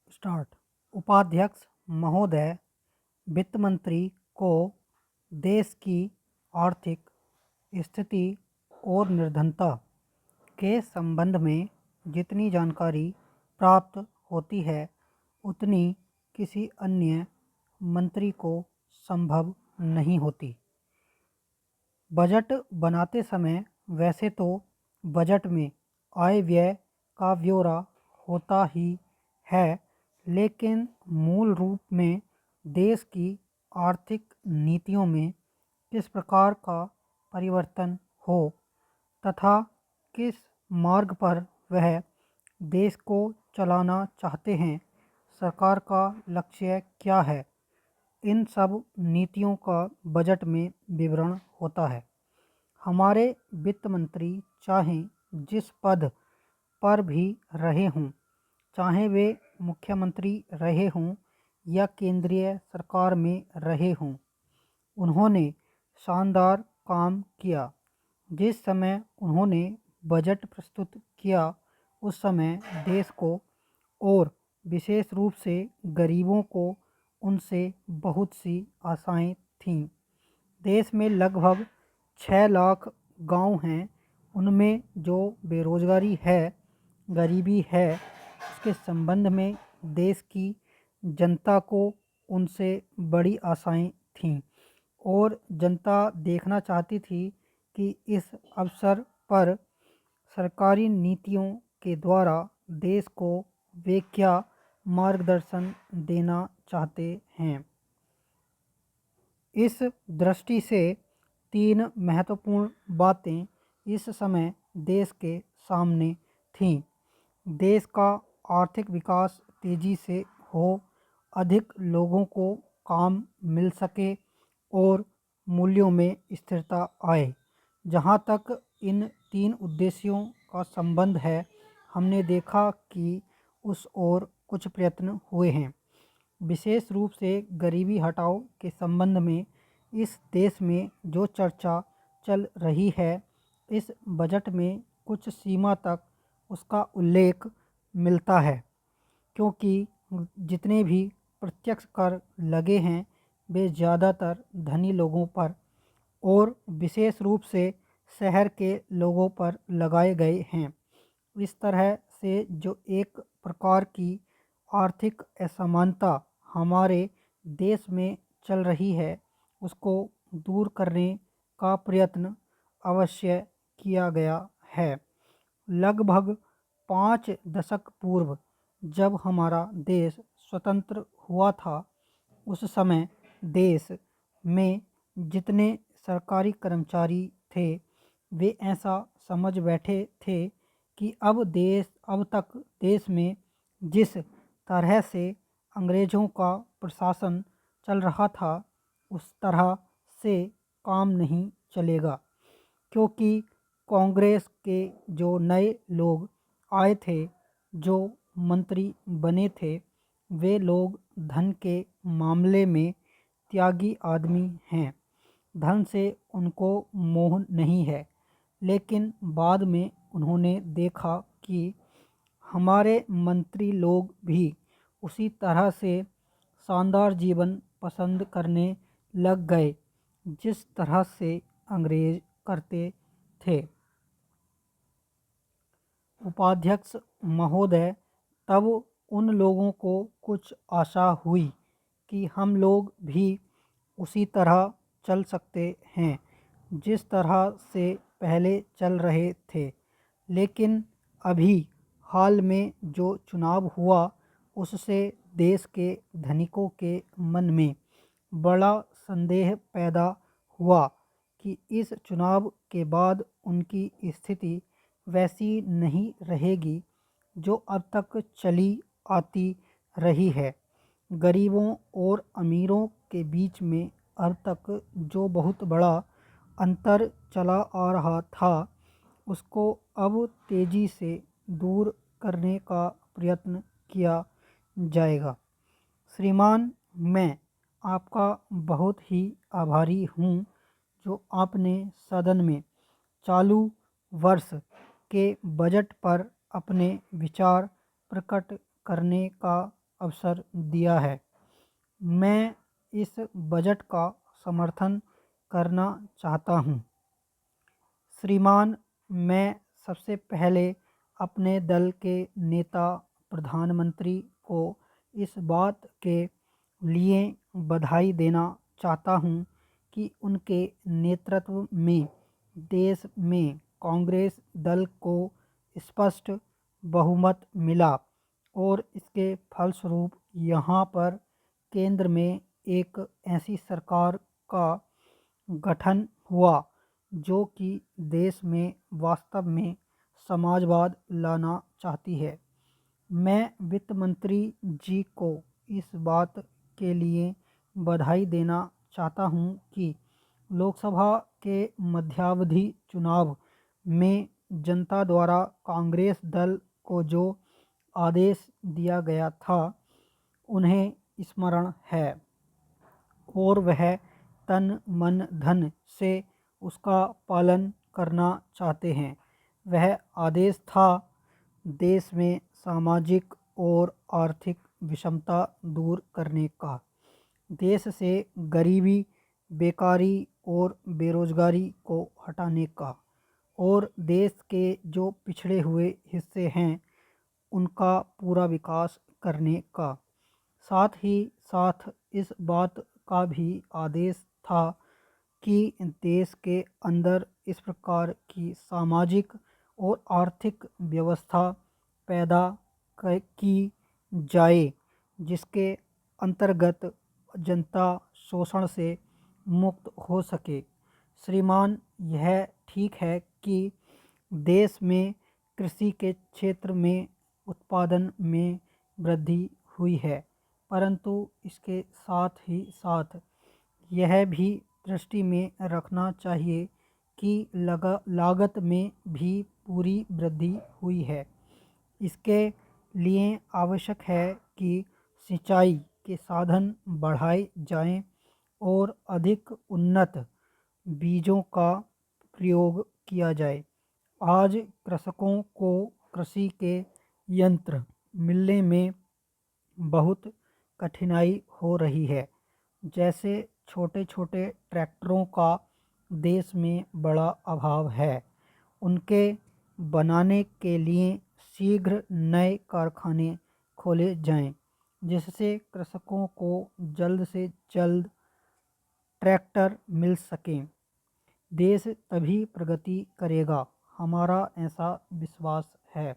Start. उपाध्यक्ष महोदय, वित्त मंत्री को देश की आर्थिक स्थिति और निर्धनता के संबंध में जितनी जानकारी प्राप्त होती है उतनी किसी अन्य मंत्री को संभव नहीं होती। बजट बनाते समय वैसे तो बजट में आय व्यय का ब्यौरा होता ही है, लेकिन मूल रूप में देश की आर्थिक नीतियों में किस प्रकार का परिवर्तन हो तथा किस मार्ग पर वह देश को चलाना चाहते हैं, सरकार का लक्ष्य क्या है, इन सब नीतियों का बजट में विवरण होता है। हमारे वित्त मंत्री चाहे जिस पद पर भी रहे हों, चाहे वे मुख्यमंत्री रहे हों या केंद्रीय सरकार में रहे हों, उन्होंने शानदार काम किया। जिस समय उन्होंने बजट प्रस्तुत किया उस समय देश को और विशेष रूप से गरीबों को उनसे बहुत सी आशाएं थीं। देश में लगभग 6 लाख गांव हैं, उनमें जो बेरोजगारी है, गरीबी है, उसके संबंध में देश की जनता को उनसे बड़ी आशाएं थीं और जनता देखना चाहती थी कि इस अवसर पर सरकारी नीतियों के द्वारा देश को वे क्या मार्गदर्शन देना चाहते हैं। इस दृष्टि से 3 महत्वपूर्ण बातें इस समय देश के सामने थीं। देश का आर्थिक विकास तेजी से हो, अधिक लोगों को काम मिल सके और मूल्यों में स्थिरता आए। जहाँ तक इन 3 उद्देश्यों का संबंध है, हमने देखा कि उस ओर कुछ प्रयत्न हुए हैं। विशेष रूप से गरीबी हटाओ के संबंध में इस देश में जो चर्चा चल रही है, इस बजट में कुछ सीमा तक उसका उल्लेख मिलता है, क्योंकि जितने भी प्रत्यक्ष कर लगे हैं वे ज़्यादातर धनी लोगों पर और विशेष रूप से शहर के लोगों पर लगाए गए हैं। इस तरह से जो एक प्रकार की आर्थिक असमानता हमारे देश में चल रही है, उसको दूर करने का प्रयत्न अवश्य किया गया है। लगभग 5 दशक पूर्व जब हमारा देश स्वतंत्र हुआ था, उस समय देश में जितने सरकारी कर्मचारी थे वे ऐसा समझ बैठे थे कि अब तक देश में जिस तरह से अंग्रेज़ों का प्रशासन चल रहा था उस तरह से काम नहीं चलेगा, क्योंकि कांग्रेस के जो नए लोग आए थे, जो मंत्री बने थे, वे लोग धन के मामले में त्यागी आदमी हैं। धन से उनको मोह नहीं है, लेकिन बाद में उन्होंने देखा कि हमारे मंत्री लोग भी उसी तरह से शानदार जीवन पसंद करने लग गए जिस तरह से अंग्रेज करते थे। उपाध्यक्ष महोदय, तब उन लोगों को कुछ आशा हुई कि हम लोग भी उसी तरह चल सकते हैं जिस तरह से पहले चल रहे थे, लेकिन अभी हाल में जो चुनाव हुआ उससे देश के धनिकों के मन में बड़ा संदेह पैदा हुआ कि इस चुनाव के बाद उनकी स्थिति वैसी नहीं रहेगी जो अब तक चली आती रही है। गरीबों और अमीरों के बीच में अब तक जो बहुत बड़ा अंतर चला आ रहा था, उसको अब तेज़ी से दूर करने का प्रयत्न किया जाएगा। श्रीमान, मैं आपका बहुत ही आभारी हूँ जो आपने सदन में चालू वर्ष के बजट पर अपने विचार प्रकट करने का अवसर दिया है। मैं इस बजट का समर्थन करना चाहता हूँ। श्रीमान, मैं सबसे पहले अपने दल के नेता प्रधानमंत्री को इस बात के लिए बधाई देना चाहता हूँ कि उनके नेतृत्व में देश में कांग्रेस दल को स्पष्ट बहुमत मिला और इसके फलस्वरूप यहाँ पर केंद्र में एक ऐसी सरकार का गठन हुआ जो कि देश में वास्तव में समाजवाद लाना चाहती है। मैं वित्त मंत्री जी को इस बात के लिए बधाई देना चाहता हूं कि लोकसभा के मध्यावधि चुनाव में जनता द्वारा कांग्रेस दल को जो आदेश दिया गया था उन्हें स्मरण है और वह तन मन धन से उसका पालन करना चाहते हैं। वह आदेश था देश में सामाजिक और आर्थिक विषमता दूर करने का, देश से गरीबी, बेकारी और बेरोजगारी को हटाने का और देश के जो पिछड़े हुए हिस्से हैं उनका पूरा विकास करने का। साथ ही साथ इस बात का भी आदेश था कि देश के अंदर इस प्रकार की सामाजिक और आर्थिक व्यवस्था पैदा की जाए जिसके अंतर्गत जनता शोषण से मुक्त हो सके। श्रीमान, यह ठीक है कि देश में कृषि के क्षेत्र में उत्पादन में वृद्धि हुई है, परंतु इसके साथ ही साथ यह भी दृष्टि में रखना चाहिए कि लागत में भी पूरी वृद्धि हुई है। इसके लिए आवश्यक है कि सिंचाई के साधन बढ़ाए जाएं और अधिक उन्नत बीजों का प्रयोग किया जाए। आज कृषकों को कृषि के यंत्र मिलने में बहुत कठिनाई हो रही है। जैसे छोटे छोटे ट्रैक्टरों का देश में बड़ा अभाव है। उनके बनाने के लिए शीघ्र नए कारखाने खोले जाएं, जिससे कृषकों को जल्द से जल्द ट्रैक्टर मिल सकें। देश तभी प्रगति करेगा, हमारा ऐसा विश्वास है।